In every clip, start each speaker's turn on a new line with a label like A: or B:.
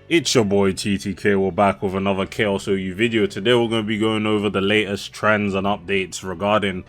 A: It's your boy TTK. We're back with another Chaos OU video. Today we're going to be going over the latest trends and updates regarding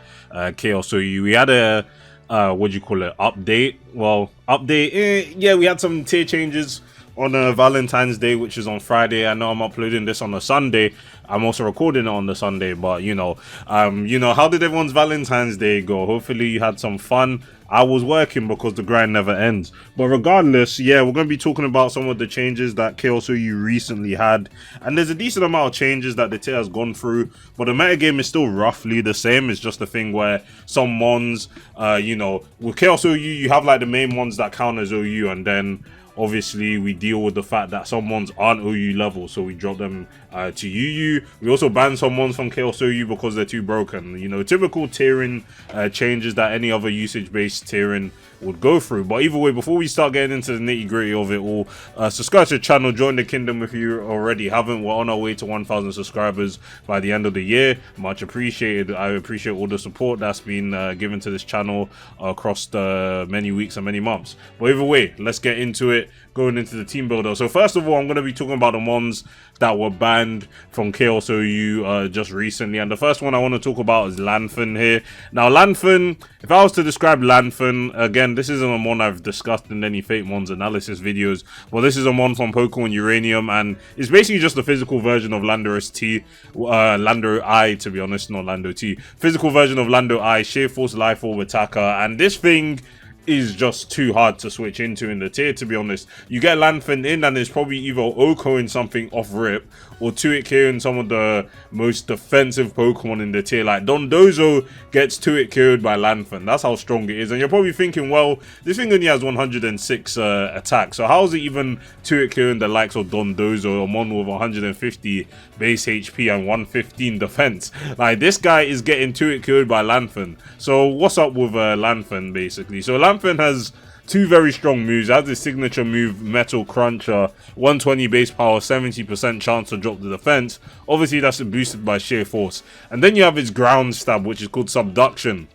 A: Chaos OU. We had a what do you call it, update? Well, update, yeah, we had some tier changes on Valentine's Day, which is on Friday. I know I'm uploading this on a Sunday. I'm also recording it on the Sunday, but you know, how did everyone's Valentine's Day go? Hopefully you had some fun. I was working because the grind never ends. But regardless, yeah, we're going to be talking about some of the changes that Chaos OU recently had. And there's a decent amount of changes that the tier has gone through. But the metagame is still roughly the same. It's just a thing where some mons, with Chaos OU, you have like the main ones that count as OU, and then obviously we deal with the fact that some mons aren't OU level, so we drop them to UU. We also ban some mons from Chaos OU because they're too broken. You know, typical tiering changes that any other usage based tiering would go through. But either way, before we start getting into the nitty gritty of it all, subscribe to the channel, join the kingdom if you already haven't. We're on our way to 1,000 subscribers by the end of the year. Much appreciated. I appreciate all the support that's been given to this channel across the many weeks and many months. But either way, let's get into it, going into the team builder. So first of all, I'm going to be talking about the mons that were banned from Chaos OU just recently, and the first one I want to talk about is Lanthan here. Now Lanthan, if I was to describe Lanthan, again, this isn't a mon I've discussed in any Fate Mons analysis videos, but this is a mon from Pokemon Uranium, and it's basically just the physical version of Landorus T, Lando I, to be honest, not Lando T. Physical version of Lando I, Sheer Force, Life Orb Attacker, and this thing is just too hard to switch into in the tier, to be honest. You get Lanthan in and it's probably either Oko in something off rip or 2-hit KO in some of the most defensive Pokemon in the tier. Like Dondozo gets 2-hit KO'd by Lanthan. That's how strong it is. And you're probably thinking, well, this thing only has 106 attack, so how is it even 2-hit KOing the likes of Dondozo, a mon with 150 base HP and 115 defense? Like, this guy is getting 2-hit KO'd by Lanthan. So what's up with Lanthan, basically? So Lanthan has two very strong moves. It has his signature move, Metal Cruncher, 120 base power, 70% chance to drop the defense. Obviously, that's boosted by Sheer Force. And then you have his ground stab, which is called Subduction,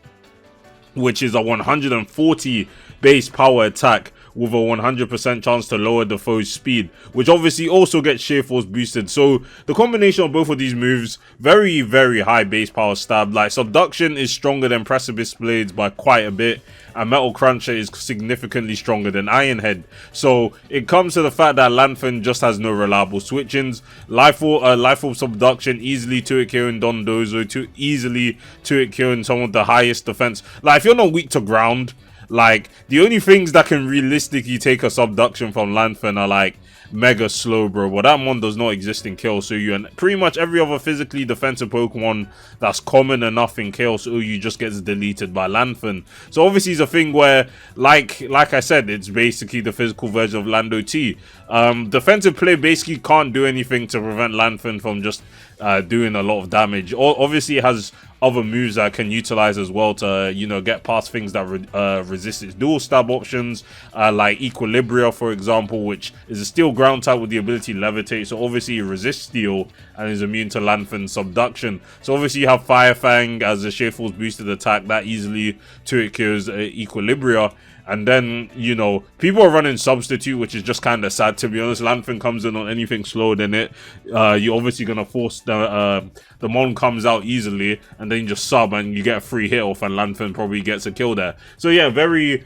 A: which is a 140 base power attack with a 100% chance to lower the foe's speed, which obviously also gets Sheer Force boosted. So the combination of both of these moves, very, very high base power stab. Like, Subduction is stronger than Precipice Blades by quite a bit, and Metal Cruncher is significantly stronger than Iron Head. So it comes to the fact that Lanthan just has no reliable switch-ins. Life Orb Subduction, easily 2-hit KOing Dondozo, easily 2-hit KOing some of the highest defense. Like, if you're not weak to ground, like, the only things that can realistically take a subduction from Lanthan are like Mega Slowbro, but that one does not exist in Chaos OU, and pretty much every other physically defensive Pokemon that's common enough in Chaos OU just gets deleted by Lanthan. So obviously it's a thing where, like I said, it's basically the physical version of Lando T. Defensive play basically can't do anything to prevent Lanthan from just doing a lot of damage. Obviously it has other moves that I can utilize as well to, you know, get past things that resist its dual stab options, like Equilibria, for example, which is a steel ground type with the ability to levitate. So obviously it resists steel and is immune to Lanthan's subduction. So obviously you have Fire Fang as a Sheer Force boosted attack that easily 2-hit kills Equilibria. And then, you know, people are running Substitute, which is just kind of sad, to be honest. Lanthan comes in on anything slower than it. You're obviously going to force the mon comes out easily, and then you just sub and you get a free hit off, and Lanthan probably gets a kill there. So yeah, very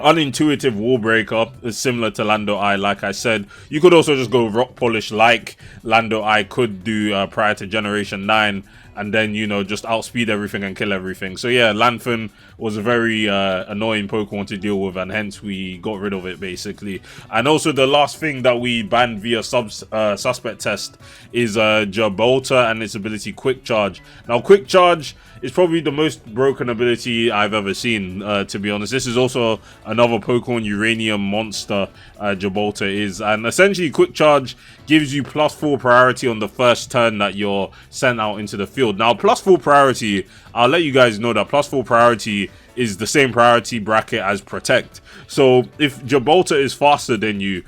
A: unintuitive wall breaker, is similar to Lando I. Like I said, you could also just go Rock Polish like Lando I could do prior to Generation 9, and then, you know, just outspeed everything and kill everything. So yeah, Lanthan was a very annoying Pokemon to deal with, and hence we got rid of it, basically. And also the last thing that we banned via suspect test is Gibraltar and its ability Quick Charge. Now Quick Charge is probably the most broken ability I've ever seen, to be honest. This is also another Pokemon Uranium monster, Gibraltar is, and essentially Quick Charge gives you +4 priority on the first turn that you're sent out into the field. Now +4 priority, I'll let you guys know that +4 priority is the same priority bracket as Protect. So if Gibraltar is faster than you,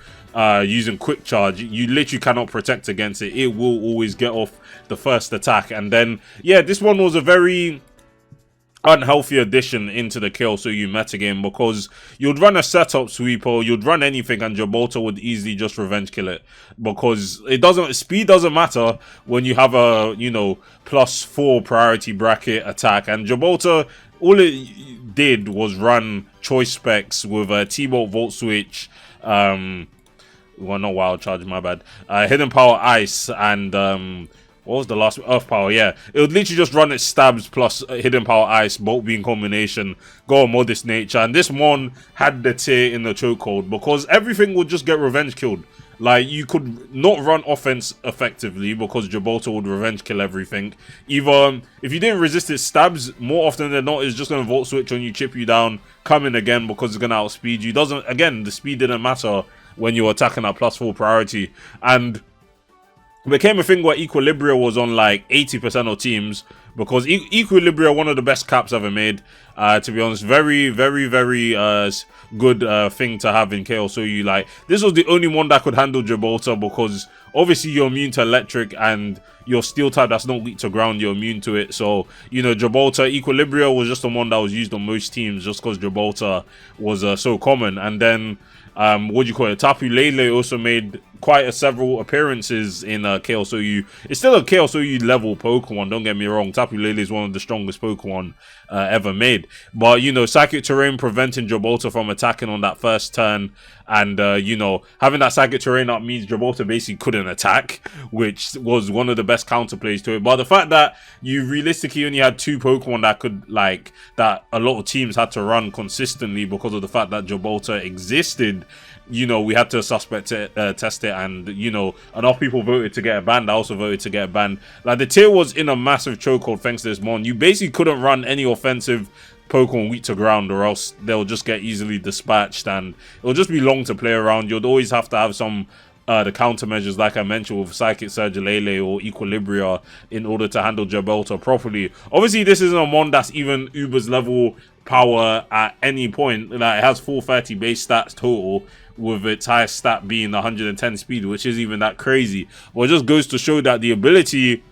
A: using Quick Charge, you literally cannot protect against it. It will always get off the first attack. And then, yeah, this one was a very unhealthy addition into the Kill So You metagame, because you'd run a setup sweep or you'd run anything and Gibraltar would easily just revenge kill it, because speed doesn't matter when you have a, you know, +4 priority bracket attack. And Gibraltar, all it did was run choice specs with a T-Bolt Volt Switch, well, not Wild Charge, my bad, Hidden Power Ice, and what was the last? Earth Power, yeah. It would literally just run its stabs plus Hidden Power Ice, Bolt Beam combination, go on Modest Nature. And this one had the tier in the chokehold because everything would just get revenge killed. Like, you could not run offense effectively because Gibraltar would revenge kill everything. Either, if you didn't resist its stabs, more often than not, it's just going to Volt Switch on you, chip you down, come in again because it's going to outspeed you. Again, the speed didn't matter when you were attacking at +4 priority. And it became a thing where Equilibria was on like 80% of teams, because Equilibria, one of the best caps ever made, to be honest. Very, very, very good thing to have in Chaos. So you, like, this was the only one that could handle Gibraltar, because obviously you're immune to electric and your steel type that's not weak to ground, you're immune to it. So, you know, Gibraltar, Equilibria was just the one that was used on most teams just because Gibraltar was so common. And then what do you call it? Tapu Lele also made quite several appearances in Chaos OU. It's still a Chaos OU level Pokemon, don't get me wrong. Tapu Lele is one of the strongest Pokemon ever made. But, you know, Psychic Terrain preventing Gibraltar from attacking on that first turn. And, you know, having that Psychic Terrain up means Gibraltar basically couldn't attack, which was one of the best counterplays to it. But the fact that you realistically only had 2 Pokemon that could, like, that a lot of teams had to run consistently because of the fact that Gibraltar existed, you know, we had to suspect it, test it, and, you know, enough people voted to get a ban. I also voted to get a ban. Like, the tier was in a massive chokehold thanks to this mon. You basically couldn't run any offensive Pokemon weak to ground, or else they'll just get easily dispatched, and it'll just be long to play around. You'd always have to have some the countermeasures, like I mentioned, with Psychic Surge, Lele, or Equilibria in order to handle Gibraltar properly. Obviously, this isn't a mon that's even Uber's level power at any point. Like, it has 430 base stats total, with its highest stat being 110 speed, which isn't even that crazy. But it just goes to show that the ability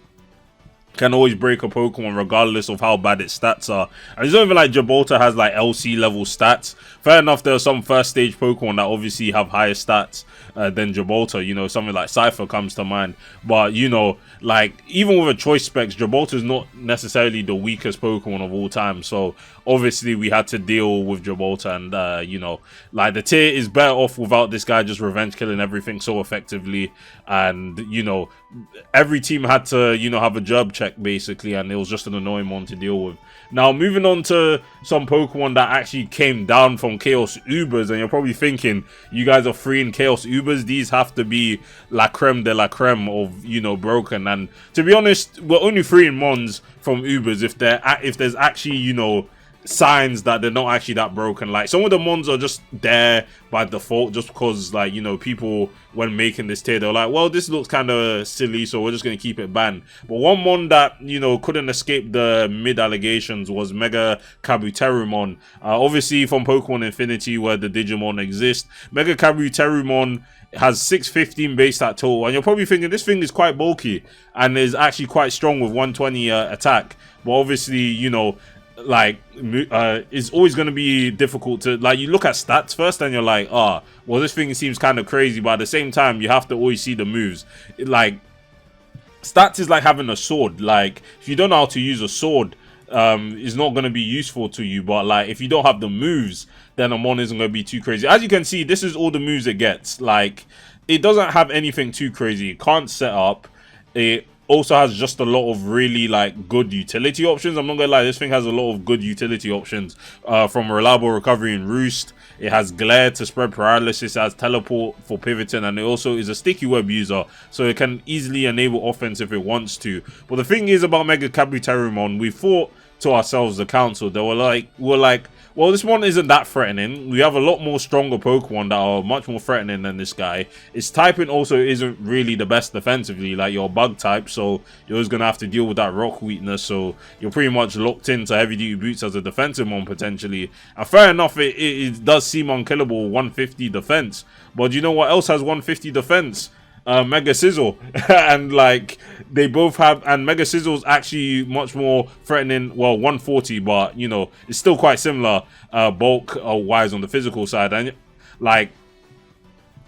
A: can always break a Pokemon regardless of how bad its stats are. And it's not even like Gibraltar has like LC level stats. Fair enough, there are some first stage Pokemon that obviously have higher stats than Gibraltar. You know, something like Cypher comes to mind. But, you know, like, even with a choice specs, Gibraltar is not necessarily the weakest Pokemon of all time. So obviously we had to deal with Gibraltar, and you know, like, the tier is better off without this guy just revenge killing everything so effectively. And, you know, every team had to, you know, have a gerb check basically, and it was just an annoying one to deal with. Now, moving on to some Pokemon that actually came down from Chaos Ubers, and you're probably thinking, you guys are freeing Chaos Ubers, these have to be la creme de la creme of, you know, broken. And to be honest, we're only freeing mons from Ubers if there's actually, you know, signs that they're not actually that broken. Like, some of the mons are just there by default just because, like, you know, people when making this tier, they're like, well, this looks kind of silly, so we're just going to keep it banned. But one mon that, you know, couldn't escape the mid allegations was Mega Kabuterumon. Obviously from Pokemon Infinity, where the Digimon exist, Mega Kabuterumon has 615 base stat total, and you're probably thinking this thing is quite bulky and is actually quite strong with 120 attack. But obviously, you know, like, it's always going to be difficult to, like, you look at stats first and you're like, well, this thing seems kind of crazy, but at the same time you have to always see the moves. Like, stats is like having a sword. Like, if you don't know how to use a sword, it's not going to be useful to you. But, like, if you don't have the moves, then a mon isn't going to be too crazy. As you can see, this is all the moves it gets. Like, it doesn't have anything too crazy. It can't set up. It also has just a lot of really, like, good utility options. I'm not gonna lie, this thing has a lot of good utility options, from reliable recovery and roost. It has glare to spread paralysis, it has teleport for pivoting, and it also is a sticky web user, so it can easily enable offense if it wants to. But the thing is about Mega Kabuterumon, we thought to ourselves, the council, they were like, well, this one isn't that threatening. We have a lot more stronger Pokemon that are much more threatening than this guy. Its typing also isn't really the best defensively. Like, you're a bug type, so you're always going to have to deal with that rock weakness. So you're pretty much locked into heavy duty boots as a defensive one potentially. And fair enough, it does seem unkillable, 150 defense. But you know what else has 150 defense? Mega Sizzle. And like they both have, and Mega Sizzle's actually much more threatening, well 140, but you know it's still quite similar bulk wise on the physical side. And like,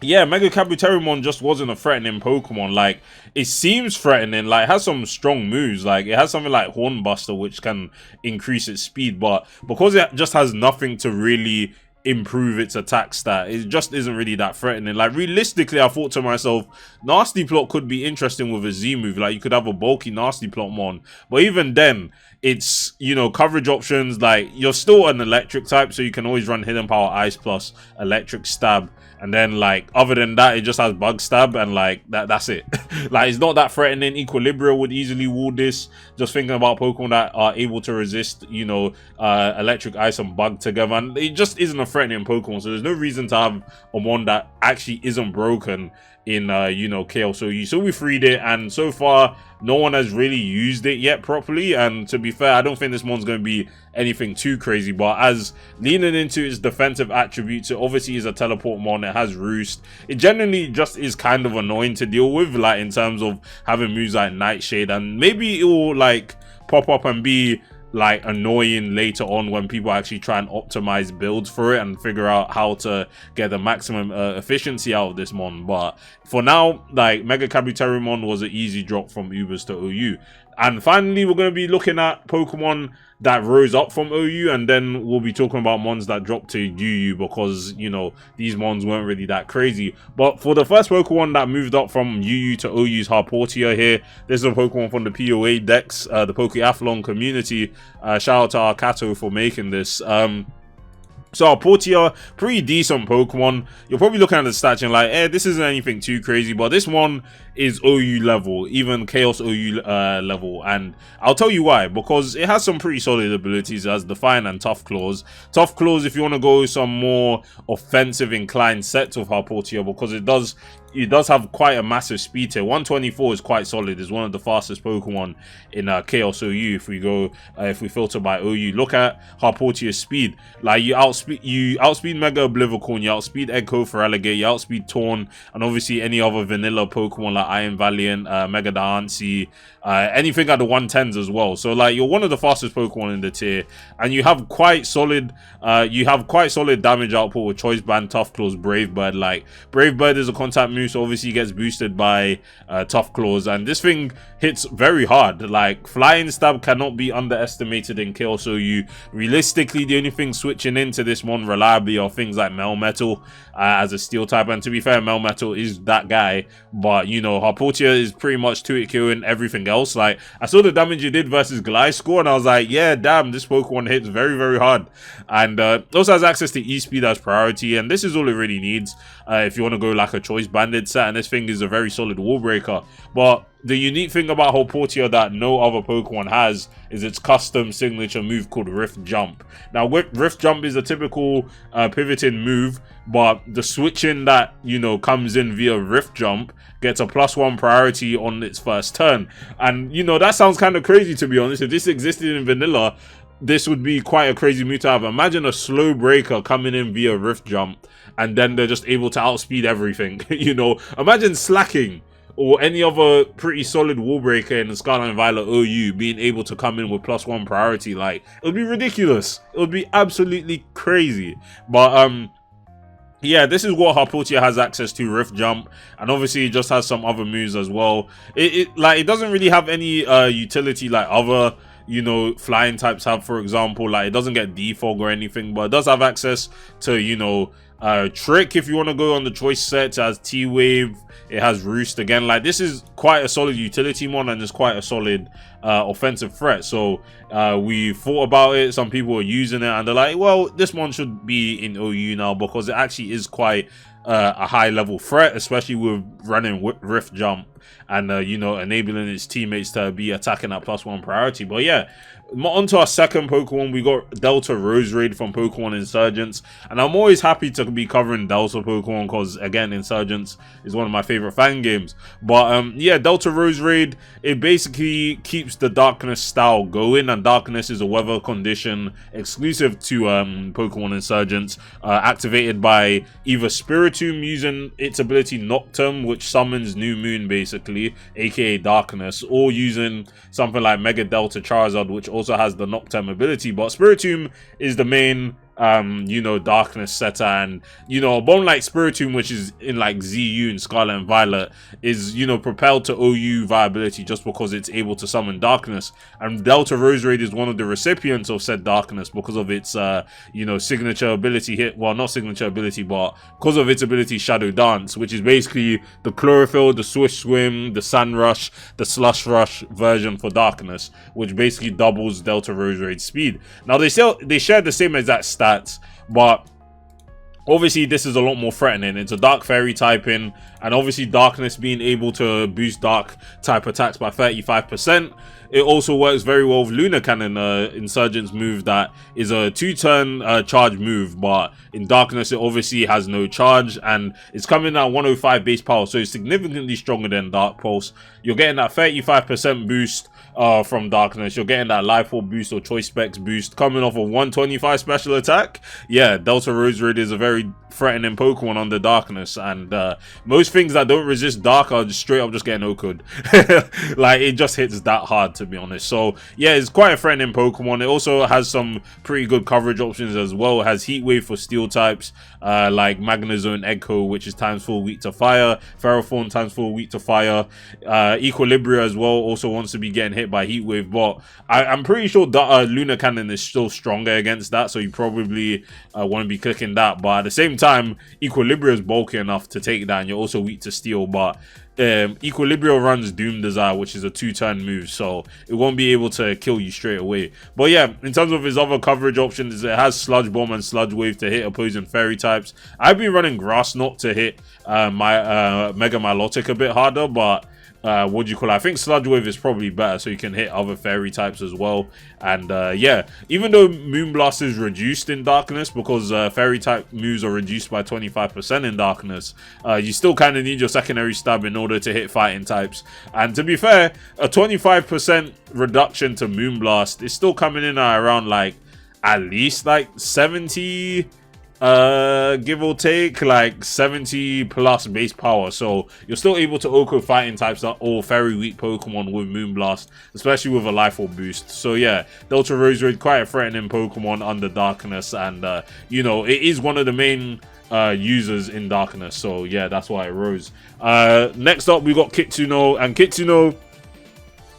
A: yeah, Mega Kabuterimon just wasn't a threatening Pokemon. Like, it seems threatening, like, it has some strong moves. Like, it has something like Hornbuster, which can increase its speed. But because it just has nothing to really improve its attack stat, it just isn't really that threatening. Like, realistically, I thought to myself, Nasty Plot could be interesting with a Z move. Like, you could have a bulky Nasty Plotmon. But even then, it's, you know, coverage options. Like, you're still an electric type, so you can always run Hidden Power Ice plus Electric Stab. And then, like, other than that, it just has Bug Stab, and like that's it. Like, it's not that threatening. Equilibria would easily wall this. Just thinking about Pokemon that are able to resist, you know, Electric, Ice, and Bug together, and it just isn't a threatening Pokemon. So there's no reason to have a one that actually isn't broken in you know, Chaos OU. So we freed it, and so far no one has really used it yet properly. And to be fair, I don't think this one's going to be anything too crazy, but as leaning into its defensive attributes, it obviously is a teleport mon. It has Roost. It generally just is kind of annoying to deal with, like in terms of having moves like Nightshade, and maybe it will like pop up and be like annoying later on when people actually try and optimize builds for it and figure out how to get the maximum efficiency out of this mon. But for now, like, Mega Kabuterimon was an easy drop from Ubers to OU. And finally, we're going to be looking at Pokemon that rose up from OU, and then we'll be talking about mons that dropped to UU, because, you know, these mons weren't really that crazy. But for the first Pokemon that moved up from UU to OU's Harportia here, this is a Pokemon from the POA decks, the Pokeathlon community. Shout out to Arcato for making this. So Harportia, pretty decent Pokemon. You're probably looking at the stats and like, this isn't anything too crazy, but this one is OU level, even Chaos OU level, and I'll tell you why. Because it has some pretty solid abilities as Define and Tough Claws. Tough Claws, if you want to go some more offensive inclined sets of Harportia, because it does have quite a massive speed tier. 124 is quite solid. It's one of the fastest Pokemon in Chaos OU. If we go, if we filter by OU, look at Harportia's speed. Like, you outspeed Mega Oblivicorn, you outspeed Echo for Alligator, you outspeed Torn, and obviously any other vanilla Pokemon like Iron Valiant, Mega Diancie, anything at the 110s as well. So like, you're one of the fastest Pokemon in the tier, and you have quite solid damage output with Choice Band, Tough Claws, Brave Bird. Like, Brave Bird is a contact move, so obviously gets boosted by Tough Claws, and this thing hits very hard. Like, Flying Stab cannot be underestimated in Chaos OU. Realistically, the only thing switching into this one reliably are things like Melmetal as a steel type, and to be fair, Melmetal is that guy, but you know, Harportia is pretty much 2-hit killing everything else. Like, I saw the damage you did versus Gliscor, and I was like, yeah, damn, this Pokemon hits very, very hard. And also has access to E-Speed as priority, and this is all it really needs if you want to go like a Choice Banded set, and this thing is a very solid wall breaker. But the unique thing about Harportia that no other Pokemon has is its custom signature move called Rift Jump. Now, Rift Jump is a typical pivoting move, but the switching that, you know, comes in via Rift Jump gets a +1 priority on its first turn. And, you know, that sounds kind of crazy, to be honest. If this existed in vanilla, this would be quite a crazy move to have. Imagine a slow breaker coming in via Rift Jump, and then they're just able to outspeed everything. You know, imagine Slacking or any other pretty solid wall breaker in the Scarlet and Violet OU being able to come in with +1 priority. Like, it would be ridiculous. It would be absolutely crazy. But yeah, this is what Harportia has access to, Rift Jump, and obviously it just has some other moves as well. It doesn't really have any utility like other, you know, flying types have, for example. Like, it doesn't get defog or anything, but it does have access to, you know, Trick if you want to go on the choice set. It has T-Wave, it has Roost again. Like, this is quite a solid utility mon, and it's quite a solid offensive threat. So we thought about it, some people are using it, and they're like, well, this one should be in OU now, because it actually is quite a high level threat, especially with running Rift Jump and you know, enabling its teammates to be attacking at +1 priority. But yeah, onto our second Pokemon, we got Delta Roserade from Pokemon Insurgents, and I'm always happy to be covering Delta Pokemon because, again, Insurgents is one of my favorite fan games. But yeah, Delta Roserade, it basically keeps the Darkness style going, and Darkness is a weather condition exclusive to Pokemon Insurgents, activated by either Spiritomb using its ability Nocturne, which summons New Moon basically, aka Darkness, or using something like Mega Delta Charizard, which also has the Nocturne ability. But Spiritomb is the main you know, Darkness setter, and you know, a bone like Spiritomb, which is in like ZU and Scarlet and Violet, is, you know, propelled to OU viability just because it's able to summon Darkness, and Delta Roserade is one of the recipients of said Darkness because of its you know, signature ability hit, well, not signature ability, but because of its ability Shadow Dance, which is basically the Chlorophyll, the Swish Swim, the Sand Rush, the Slush Rush version for Darkness, which basically doubles Delta Roserade's speed. Now they share the same exact stats, but obviously this is a lot more threatening. It's a Dark Fairy typing, and obviously Darkness being able to boost Dark type attacks by 35%. It also works very well with Lunar Cannon, Insurgent's move that is a 2-turn charge move, but in Darkness it obviously has no charge, and it's coming at 105 base power, so it's significantly stronger than Dark Pulse. You're getting that 35% boost from Darkness. You're getting that Life Orb boost or Choice Specs boost coming off a 125 special attack. Yeah, Delta Roserade is a very threatening Pokemon under Darkness, and most things that don't resist Dark are just straight up just getting OHKO'd. Like, it just hits that hard, to be honest. So yeah, it's quite a threatening Pokemon. It also has some pretty good coverage options as well. It has Heat Wave for steel types, like Magnezone Echo, which is ×4 weak to fire, Ferrothorn ×4 weak to fire, Equilibria as well also wants to be getting hit by Heat Wave, but I'm pretty sure that Lunar Cannon is still stronger against that, so you probably want to be clicking that. But at the same time, Equilibria is bulky enough to take that, and you're also weak to steel. But Equilibria runs Doom Desire, which is a 2-turn move, so it won't be able to kill you straight away. But yeah, in terms of his other coverage options, it has Sludge Bomb and Sludge Wave to hit opposing fairy types. I've been running Grass Knot to hit my Mega Milotic a bit harder, but what do you call it? I think Sludge Wave is probably better, so you can hit other fairy types as well. And yeah, even though Moonblast is reduced in Darkness because fairy type moves are reduced by 25% in Darkness, you still kind of need your secondary stab in order to hit fighting types. And to be fair, a 25% reduction to Moonblast is still coming in at around like at least like 70, give or take, like 70 plus base power, so you're still able to OHKO fighting types that are all very weak Pokemon with Moonblast, especially with a Life Orb boost. So yeah, Delta Roserade, quite a threatening Pokemon under Darkness, and you know, it is one of the main users in Darkness, so yeah, that's why it rose. Next up we got Kitsuno, and Kitsuno,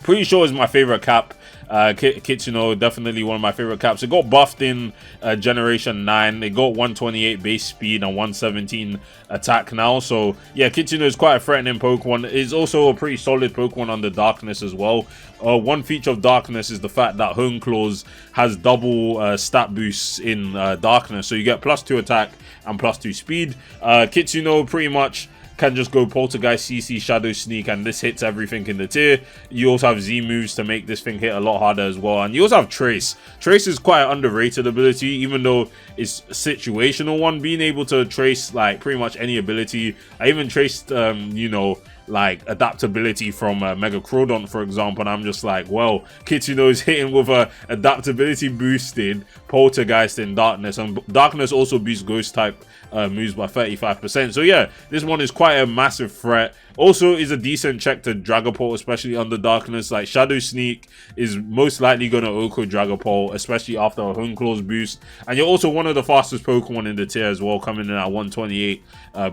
A: pretty sure is my favorite cap. Kitsuno, definitely one of my favorite caps. It got buffed in Generation 9. It got 128 base speed and 117 attack now. So yeah, Kitsuno is quite a threatening Pokemon. It's also a pretty solid Pokemon under Darkness as well. One feature of Darkness is the fact that Hone Claws has double stat boosts in Darkness. So you get +2 attack and +2 speed. Kitsuno pretty much can just go Poltergeist, CC, Shadow Sneak, and this hits everything in the tier. You also have Z moves to make this thing hit a lot harder as well. And you also have Trace. Trace is quite an underrated ability, even though it's a situational one. Being able to trace like pretty much any ability. I even traced, you know, like adaptability from Mega Crawdon, for example, and I'm just like, well, Kitsuno is hitting with a adaptability boosted Poltergeist in Darkness, and Darkness also boosts Ghost type moves by 35%. So yeah, this one is quite a massive threat. Also is a decent check to Dragapult, especially under Darkness. Like Shadow Sneak is most likely going to OHKO Dragapult, especially after a Hone Claws boost. And you're also one of the fastest Pokemon in the tier as well, coming in at 128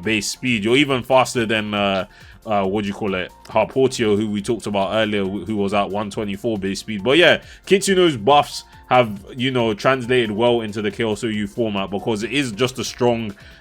A: base speed. You're even faster than what do you call it, Harportio, who we talked about earlier, who was at 124 base speed. But yeah, Kitsuno's buffs have, you know, translated well into the Chaos OU format, because it is just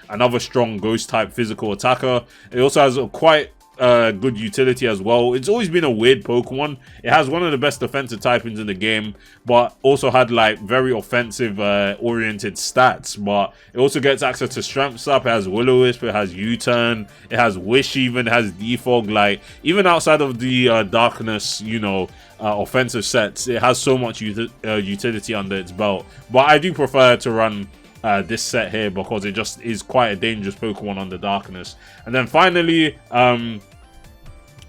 A: another strong Ghost type physical attacker. It also has a quite good utility as well. It's always been a weird Pokemon. It has one of the best defensive typings in the game, but also had like very offensive oriented stats. But it also gets access to Strength Up. It has Will-O-Wisp, it has U-Turn, it has Wish, even it has Defog. Like, even outside of the Darkness, you know, offensive sets, it has so much utility under its belt. But I do prefer to run this set here because it just is quite a dangerous Pokemon on the Darkness. And then finally,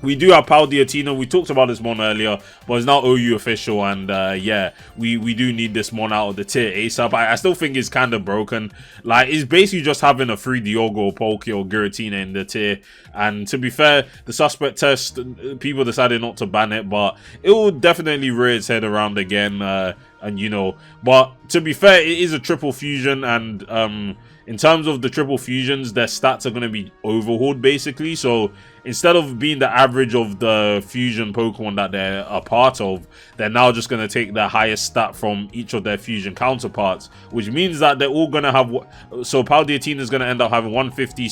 A: we do have Paldeatina. We talked about this mon earlier, but it's now OU official, and yeah, we do need this mon out of the tier ASAP. I still think it's kind of broken. Like, it's basically just having a free Diogo, Poke, or Giratina in the tier. And to be fair, the suspect test, people decided not to ban it, but it will definitely rear its head around again. And you know, but to be fair, it is a triple fusion, and in terms of the triple fusions, their stats are going to be overhauled basically. So instead of being the average of the fusion Pokemon that they're a part of, they're now just going to take the highest stat from each of their fusion counterparts, which means that they're all going to have, so Paldeatina is going to end up having 150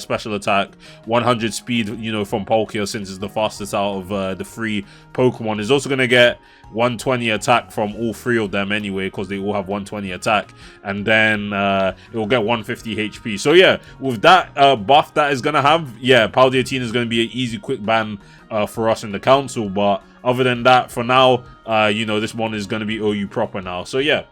A: special attack, 100 speed, you know, from Palkia, since it's the fastest out of the three Pokemon. It's also going to get 120 attack from all three of them anyway, because they all have 120 attack, and then it will get 150 HP. So yeah, with that buff that is gonna have, yeah, Paldeatina is gonna be an easy quick ban for us in the council. But other than that, for now, you know, this one is gonna be OU proper now. So yeah.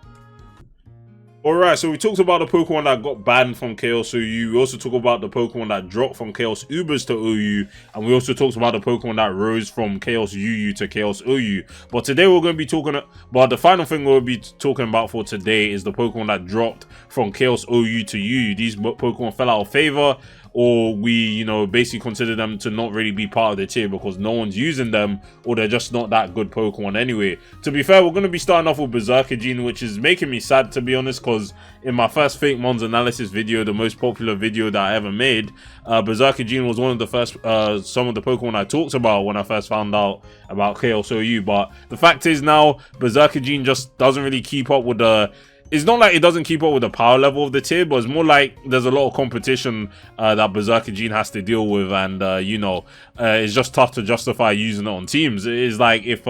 A: Alright, so we talked about the Pokemon that got banned from Chaos OU. We also talked about the Pokemon that dropped from Chaos Ubers to OU. And we also talked about the Pokemon that rose from Chaos UU to Chaos OU. But today we're going to be talking about, the final thing we'll be talking about for today is the Pokemon that dropped from Chaos OU to UU. These Pokemon fell out of favor, or we, you know, basically consider them to not really be part of the tier because no one's using them, or they're just not that good Pokemon anyway. To be fair, we're going to be starting off with Berserkagene, which is making me sad, to be honest, because in my first Fake Mons analysis video, the most popular video that I ever made, Berserkagene was one of the first, some of the Pokemon I talked about when I first found out about Chaos OU. But the fact is now, Berserkagene just doesn't really keep up with the... It's not like it doesn't keep up with the power level of the tier, but it's more like there's a lot of competition that Berserkagene has to deal with, and you know, it's just tough to justify using it on teams. It is like if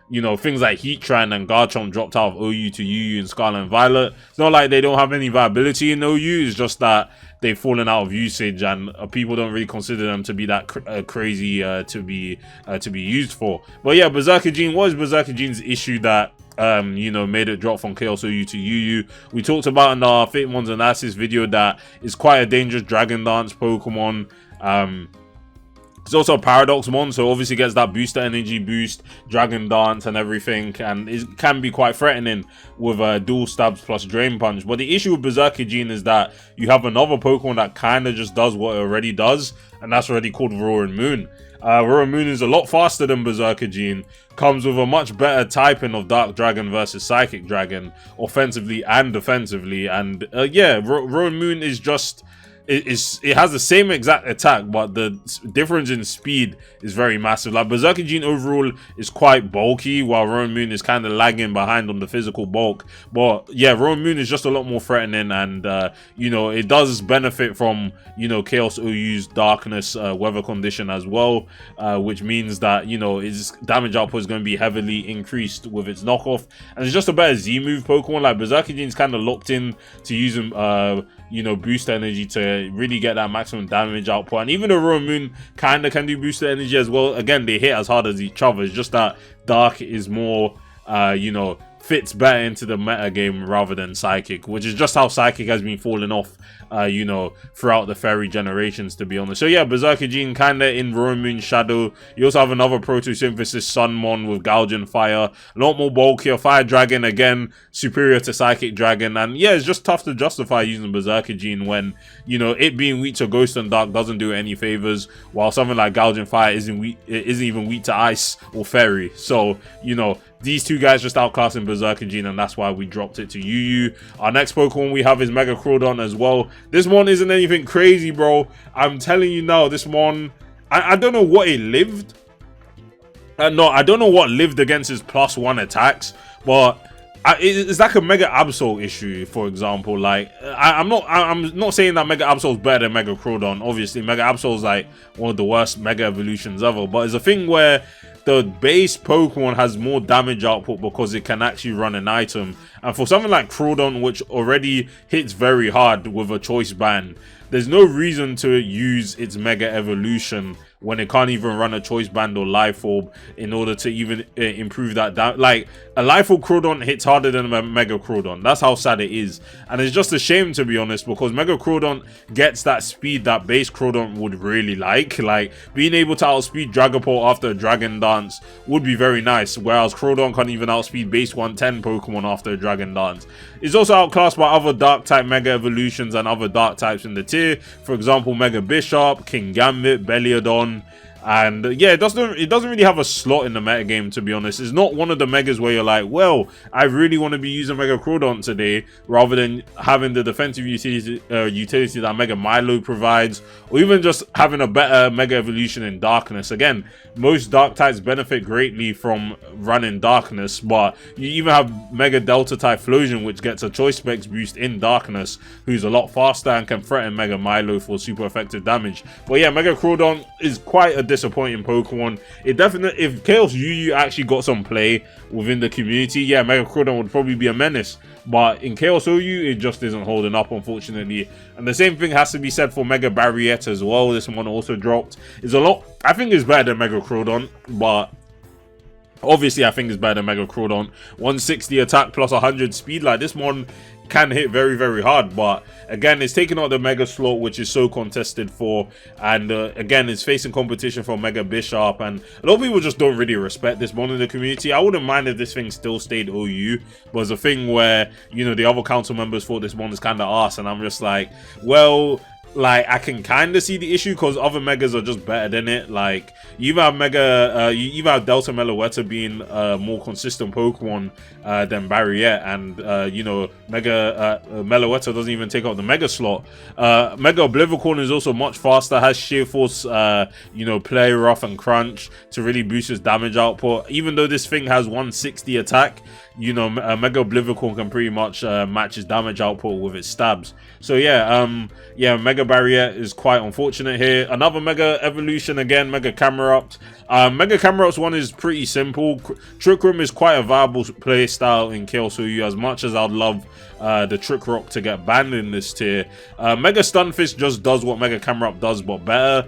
A: you know, things like Heatran and Garchomp dropped out of OU to UU in Scarlet and Violet. It's not like they don't have any viability in OU, it's just that they've fallen out of usage, and people don't really consider them to be that crazy to be used for. But yeah, Berserkagene, what is Berserkagene's issue that you know, made it drop from Chaos OU to UU? We talked about in our Fate Mons analysis video that it's quite a dangerous Dragon Dance Pokemon. It's also a Paradox Mon, so obviously gets that booster energy boost, Dragon Dance and everything, and it can be quite threatening with dual stabs plus Drain Punch. But the issue with Berserkagene is that you have another Pokemon that kind of just does what it already does, and that's already called Roaring Moon. Roaring Moon is a lot faster than Berserkagene, comes with a much better typing of Dark Dragon versus Psychic Dragon, offensively and defensively, and yeah, Roaring Moon is just... It has the same exact attack, but the difference in speed is very massive. Like, Berserkagene overall is quite bulky, while Roaring Moon is kind of lagging behind on the physical bulk. But yeah, Roaring Moon is just a lot more threatening, and you know, it does benefit from, you know, Chaos OU's Darkness weather condition as well, which means that, you know, its damage output is going to be heavily increased with its knockoff, and it's just a better Z move Pokemon. Like, Berserkagene's kind of locked in to using you know, boost energy to really get that maximum damage output, and even the Roaring Moon kind of can do booster energy as well. Again, they hit as hard as each other, it's just that Dark is more you know, fits better into the meta game rather than Psychic, which is just how Psychic has been falling off you know, throughout the fairy generations, to be honest. So yeah, Berserkagene kind of in Roaring Moon shadow. You also have another Protosynthesis Sunmon with Gouging Fire, a lot more bulkier. Fire Dragon, again, superior to Psychic Dragon, and yeah, it's just tough to justify using Berserkagene when, you know, it being weak to Ghost and Dark doesn't do it any favors, while something like Gouging Fire isn't even weak to Ice or Fairy. So, you know, these two guys just outclassing Berserkagene, and that's why we dropped it to UU. Our next Pokemon we have is Mega Crawdon as well. This one isn't anything crazy, bro. I'm telling you now, this one, I don't know what it lived. No, I don't know what lived against his +1 attacks, but it's like a Mega Absol issue, for example. Like I'm not saying that Mega Absol is better than Mega Crawdon. Obviously, Mega Absol is like one of the worst Mega evolutions ever. But it's a thing where the base Pokemon has more damage output because it can actually run an item. And for something like Crawdon, which already hits very hard with a choice band, there's no reason to use its Mega Evolution when it can't even run a choice band or life orb in order to even improve that down. Like, a life orb Crawdon hits harder than a Mega Crawdon. That's how sad it is. And it's just a shame, to be honest, because Mega Crawdon gets that speed that base Crawdon would really like. Like, being able to outspeed Dragapult after a Dragon Dance would be very nice, whereas Crawdon can't even outspeed base 110 Pokemon after a Dragon Dance. It's also outclassed by other Dark type Mega Evolutions and other Dark types in the tier. For example, Mega Bishop, King Gambit, Belliodon. And yeah, it doesn't really have a slot in the metagame, to be honest. It's not one of the megas where you're like, well, I really want to be using Mega Crawdon today, rather than having the defensive utility that Mega Milo provides, or even just having a better Mega Evolution in Darkness. Again, most Dark types benefit greatly from running Darkness, but you even have Mega Delta type Flosion, which gets a Choice Specs boost in Darkness, who's a lot faster and can threaten Mega Milo for super effective damage. But yeah, Mega Crawdon is quite a disappointing Pokemon. It definitely, if Chaos UU actually got some play within the community, yeah, Mega Crawdon would probably be a menace. But in Chaos OU, it just isn't holding up, unfortunately. And the same thing has to be said for Mega Barriette as well. This one also dropped. It's a lot, I think it's better than Mega Crawdon, but obviously I think it's better than Mega Crawdon. 160 attack plus 100 speed, like this one can hit very, very hard, but again, it's taking out the Mega slot, which is so contested for, and again, it's facing competition from Mega Bishop, and a lot of people just don't really respect this one in the community. I wouldn't mind if this thing still stayed OU, but it's a thing where, you know, the other council members thought this one is kind of arse, and I'm just like, well, like, I can kind of see the issue because other megas are just better than it. Like, you either have Mega, you either have Delta Meloetta being a more consistent Pokemon than Barriette, and you know, Mega Meloetta doesn't even take up the Mega slot. Mega Oblivicorn is also much faster, has Sheer Force, you know, Play Rough and Crunch to really boost its damage output. Even though this thing has 160 attack, you know, Mega Oblivicorn can pretty much match its damage output with its stabs. So yeah, yeah, Mega Barriette is quite unfortunate here. Another Mega Evolution again, Mega Camerupt. Mega Camerupt's one is pretty simple. Trick Room is quite a viable play style in Chaos OU, as much as I'd love the Trick Rock to get banned in this tier. Mega Stunfisk just does what Mega Camerupt does, but better.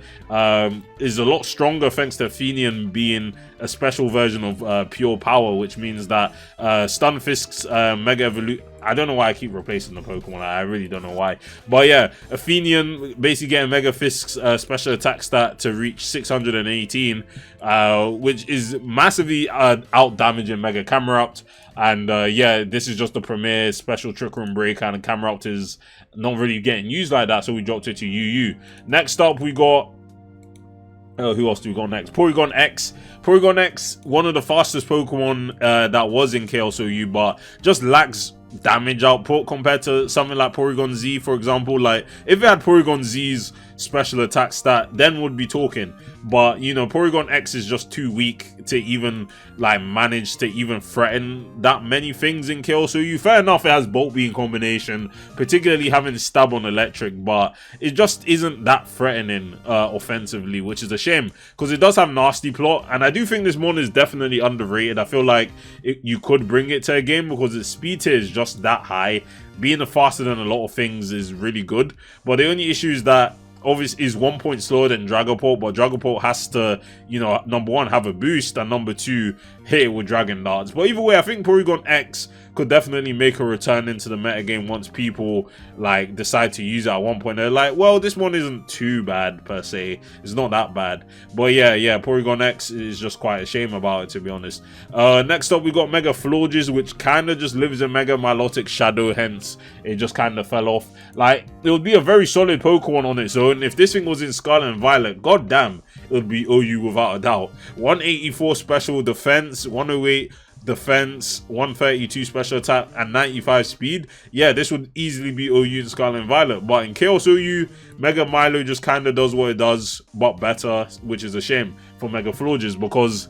A: Is a lot stronger thanks to Athenian being a special version of Pure Power, which means that Stunfisk's Mega Evolution, I don't know why I keep replacing the Pokemon, I really don't know why. But yeah, Athenian basically getting Mega Fisk's special attack stat to reach 618, which is massively out damaging Mega Camerupt. And yeah, this is just the premier special Trick Room break, and Camerupt is not really getting used like that, so we dropped it to UU. Next up, we got who else do we got next? Porygon X. Porygon X, one of the fastest Pokemon that was in Chaos OU, but just lacks damage output compared to something like Porygon Z, for example. Like, if it had Porygon Z's special attack stat, then we'd be talking. But, you know, Porygon X is just too weak to even, like, manage to even threaten that many things in Chaos OU. Fair enough, it has Bolt Beam combination, particularly having Stab on Electric, but it just isn't that threatening offensively, which is a shame, because it does have Nasty Plot, and I do think this one is definitely underrated. I feel like you could bring it to a game because its speed tier is just that high. Being faster than a lot of things is really good, but the only issue is that obviously is 1 point slower than Dragapult, but Dragapult has to, you know, number one, have a boost, and number two, hit it with Dragon Darts. But either way, I think Porygon X could definitely make a return into the metagame once people, like, decide to use it at one point. They're like, well, this one isn't too bad per se, it's not that bad. But yeah, Porygon X is just quite a shame about it, to be honest. Next up, we got Mega Florges, which kind of just lives in Mega Milotic Shadow, hence it just kind of fell off. Like, it would be a very solid Pokemon on its own. If this thing was in Scarlet and Violet, god damn, it would be OU without a doubt. 184 special defense, 108 defense, 132 special attack, and 95 speed. Yeah, this would easily be OU in Scarlet and Violet. But in Chaos OU, Mega Milo just kind of does what it does, but better, which is a shame for Mega Florges, because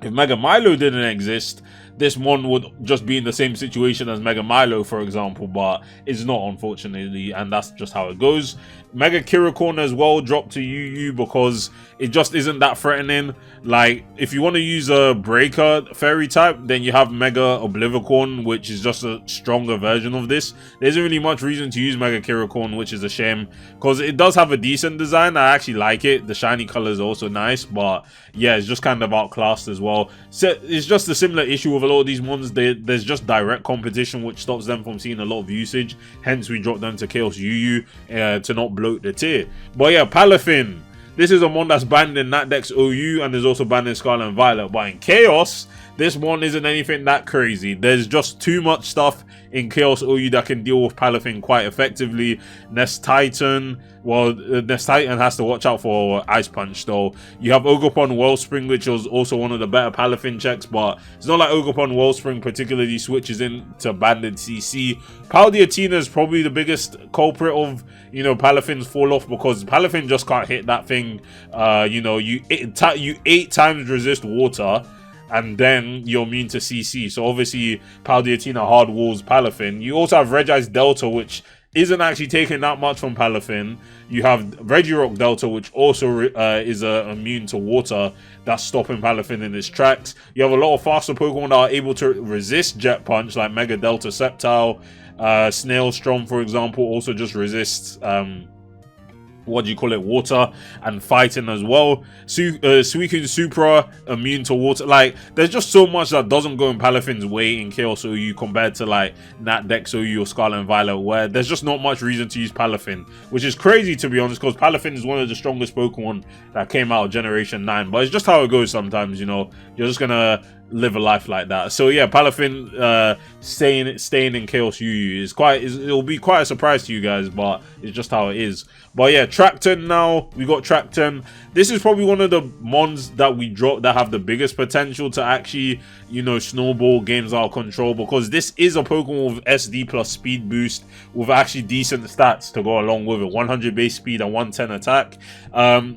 A: if Mega Milo didn't exist, this mon would just be in the same situation as Mega Milo, for example, but it's not, unfortunately, and that's just how it goes. Mega Kirakorn as well dropped to UU because it just isn't that threatening. Like, if you want to use a breaker fairy type, then you have Mega Oblivicorn, which is just a stronger version of this. There isn't really much reason to use Mega Kirakorn, which is a shame, because it does have a decent design. I actually like it. The shiny color is also nice, but yeah, it's just kind of outclassed as well. So it's just a similar issue with a lot of these mons. There's just direct competition, which stops them from seeing a lot of usage. Hence, we dropped them to Chaos UU to not bloat the tier. But yeah, Palafin. This is a mon that's banned in Natdex OU and is also banned in Scarlet and Violet. But in Chaos, this mon isn't anything that crazy. There's just too much stuff in Chaos OU that can deal with Palafin quite effectively. Nest Titan. Well, Nest Titan has to watch out for Ice Punch though. You have Ogerpon Wellspring, which was also one of the better Palafin checks, but it's not like Ogerpon Wellspring particularly switches into banded CC. Paldeatina is probably the biggest culprit of, you know, Palafin's fall off, because Palafin just can't hit that thing. You know, you 8 times resist water, and then you're immune to CC. So obviously Paldeatina hard walls Palafin. You also have Regice Delta, which isn't actually taking that much from Palafin. You have Regirock Delta, which also is immune to water. That's stopping Palafin in its tracks. You have a lot of faster Pokemon that are able to resist Jet Punch, like Mega Delta Sceptile. Snailstrom, for example, also just resists what do you call it, water and fighting as well. Suicune Supra immune to water. Like, there's just so much that doesn't go in Palafin's way in Chaos OU compared to like Natdex OU or Scarlet and Violet, where there's just not much reason to use Palafin, which is crazy to be honest, because Palafin is one of the strongest Pokemon that came out of Generation 9. But it's just how it goes sometimes, you know. You're just gonna live a life like that. So yeah, Palafin staying in Chaos UU is it'll be quite a surprise to you guys, but it's just how it is. But yeah, Tracton now. We got Tracton. This is probably one of the mons that we dropped that have the biggest potential to actually, you know, snowball games out of control, because this is a Pokemon with SD plus speed boost with actually decent stats to go along with it. 100 base speed and 110 attack.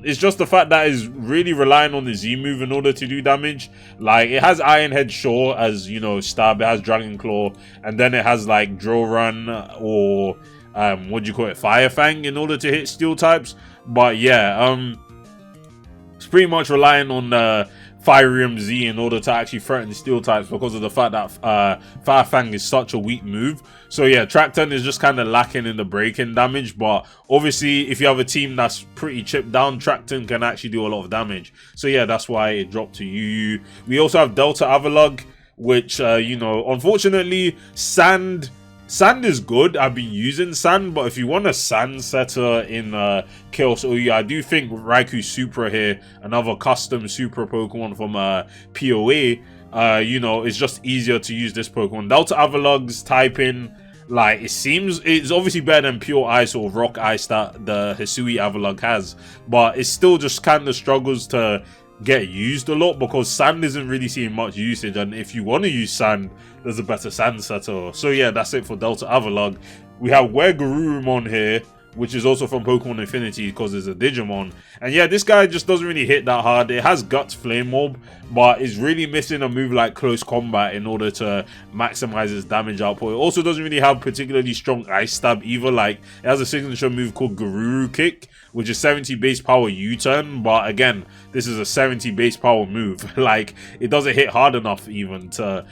A: It's just the fact that it's really relying on the Z move in order to do damage. Like, it has Iron Head, sure, as, you know, stab. It has Dragon Claw, and then it has like Drill Run or what do you call it, Fire Fang in order to hit steel types. But yeah, it's pretty much relying on Firium Z in order to actually threaten steel types, because of the fact that Fire Fang is such a weak move. So yeah, Tracton is just kind of lacking in the breaking damage, but obviously if you have a team that's pretty chipped down, Tracton can actually do a lot of damage. So yeah, that's why it dropped to UU. We also have Delta Avalugg, which you know, unfortunately Sand is good. I've been using Sand, but if you want a Sand setter in Chaos OU, I do think Raikou Supra here, another custom Supra Pokemon from POA, you know, it's just easier to use this Pokemon. Delta Avalugg's typing, like, it seems it's obviously better than pure ice or rock ice that the Hisui Avalugg has, but it still just kind of struggles to get used a lot because Sand isn't really seeing much usage, and if you want to use Sand, there's a better Sand setter. So yeah, that's it for Delta Avalugg. We have Wergurumon here, which is also from Pokemon Infinity because it's a Digimon. And yeah, this guy just doesn't really hit that hard. It has Guts Flame Orb, but it's really missing a move like Close Combat in order to maximize its damage output. It also doesn't really have particularly strong Ice Stab either. Like, it has a signature move called Garuru Kick, which is 70 base power U-turn, but again, this is a 70 base power move. Like, it doesn't hit hard enough even to,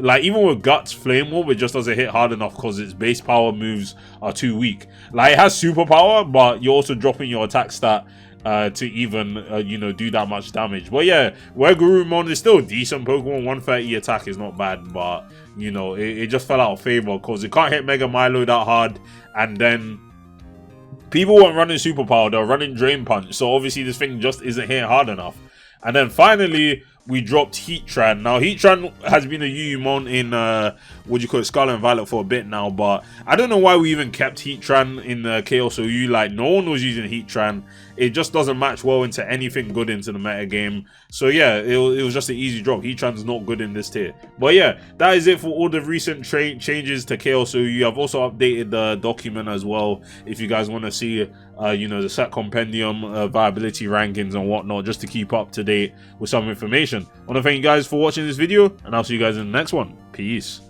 A: like, even with Guts Flame Orb, it just doesn't hit hard enough because its base power moves are too weak. Like, it has superpower, but you're also dropping your attack stat to even, you know, do that much damage. But yeah, Wergurumon is still a decent Pokemon. 130 attack is not bad, but, you know, it just fell out of favor because it can't hit Mega Milo that hard, and then people weren't running Superpower, they're running Drain Punch, so obviously this thing just isn't hitting hard enough. And then finally, we dropped Heatran. Now, Heatran has been a UU-mon in, what do you call it, Scarlet and Violet for a bit now, but I don't know why we even kept Heatran in Chaos OU. Like, no one was using Heatran it just doesn't match well into anything good into the meta game. So yeah, it was just an easy drop. Heatran's not good in this tier. But yeah, that is it for all the recent changes to Chaos OU. I've also updated the document as well if you guys want to see you know, the set compendium, viability rankings and whatnot, just to keep up to date with some information. I want to thank you guys for watching this video, and I'll see you guys in the next one. Peace.